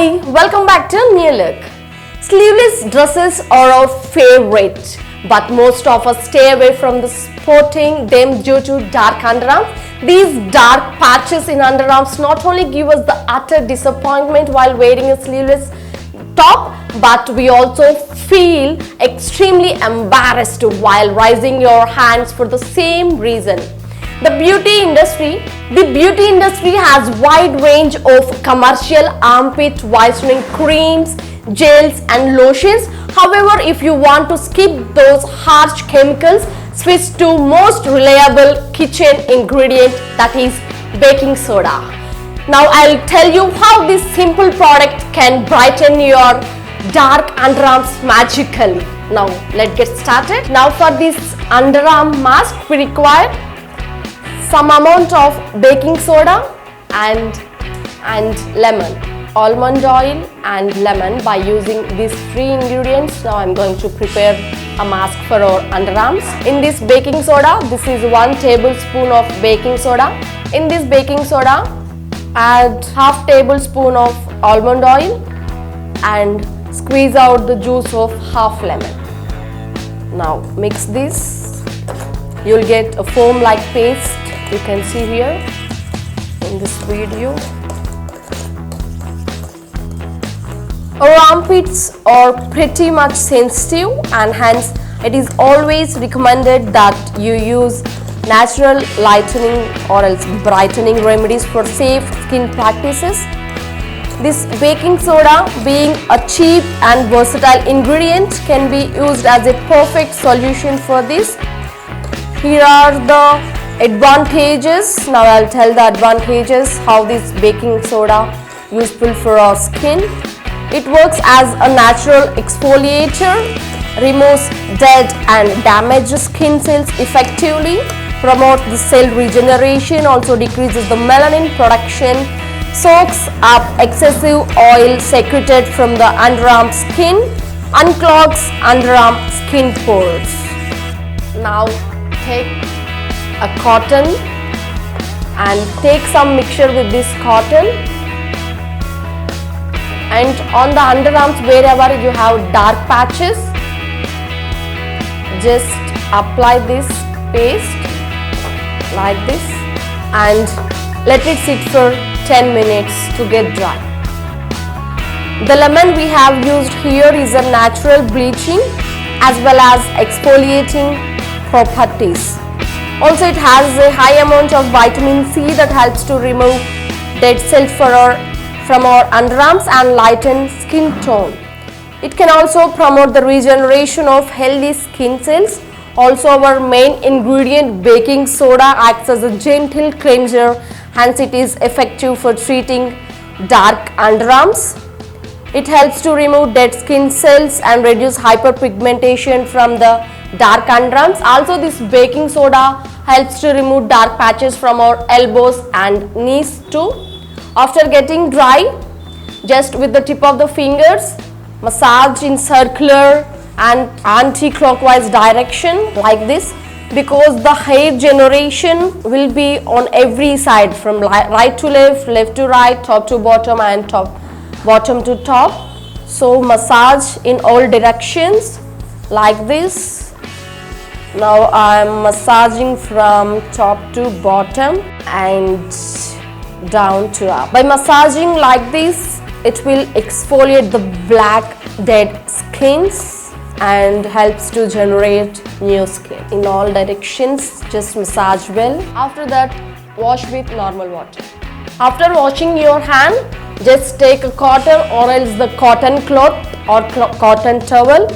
Hi, welcome back to New Look. Sleeveless dresses are our favorite, but most of us stay away from sporting them due to dark underarms. These dark patches in underarms not only give us the utter disappointment while wearing a sleeveless top, but we also feel extremely embarrassed while raising your hands for the same reason. The beauty industry has wide range of commercial armpit whitening creams, gels and lotions. However, if you want to skip those harsh chemicals, switch to most reliable kitchen ingredient, that is baking soda. Now I'll tell you how this simple product can brighten your dark underarms magically. Now let's get started. Now for this underarm mask we require some amount of baking soda and lemon, almond oil and lemon. By using these three ingredients, now I'm going to prepare a mask for our underarms. In this baking soda, this is 1 tablespoon of baking soda. In this baking soda, add half tablespoon of almond oil and squeeze out the juice of half lemon. Now mix this. You'll get a foam like paste. You can see here in this video. Our armpits are pretty much sensitive and hence it is always recommended that you use natural lightening or else brightening remedies for safe skin practices. This baking soda, being a cheap and versatile ingredient, can be used as a perfect solution for this. Here are the advantages. Now I'll tell the advantages, how this baking soda useful for our skin. It works as a natural exfoliator, removes dead and damaged skin cells effectively, promotes the cell regeneration, also decreases the melanin production, soaks up excessive oil secreted from the underarm skin, unclogs underarm skin pores. Now take a cotton and take some mixture with this cotton, and on the underarms wherever you have dark patches, just apply this paste like this and let it sit for 10 minutes to get dry. The lemon we have used here is a natural bleaching as well as exfoliating properties. Also, it has a high amount of vitamin C that helps to remove dead cells from our underarms and lighten skin tone. It can also promote the regeneration of healthy skin cells. Also, our main ingredient baking soda acts as a gentle cleanser, hence it is effective for treating dark underarms. It helps to remove dead skin cells and reduce hyperpigmentation from the dark underarms. Also, this baking soda helps to remove dark patches from our elbows and knees too. After getting dry, just with the tip of the fingers, massage in circular and anti-clockwise direction like this, because the hair generation will be on every side, from right to left, left to right, top to bottom and bottom to top. So massage in all directions like this. Now I am massaging from top to bottom and down to up. By massaging like this, it will exfoliate the black dead skins and helps to generate new skin in all directions. Just massage well. After that, wash with normal water. After washing your hand, just take a cotton or else the cotton cloth or cotton towel.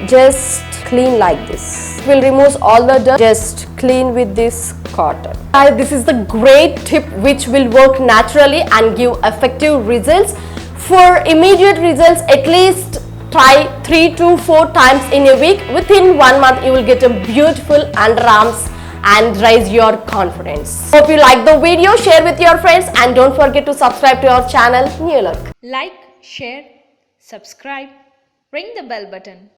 Just clean like this. It will remove all the dirt. Just clean with this cotton. This is the great tip which will work naturally and give effective results. For immediate results, at least try 3 to 4 times in a week. Within 1 month, you will get a beautiful underarms and raise your confidence. Hope you like the video. Share with your friends and don't forget to subscribe to our channel New Look. Like, share, subscribe, ring the bell button.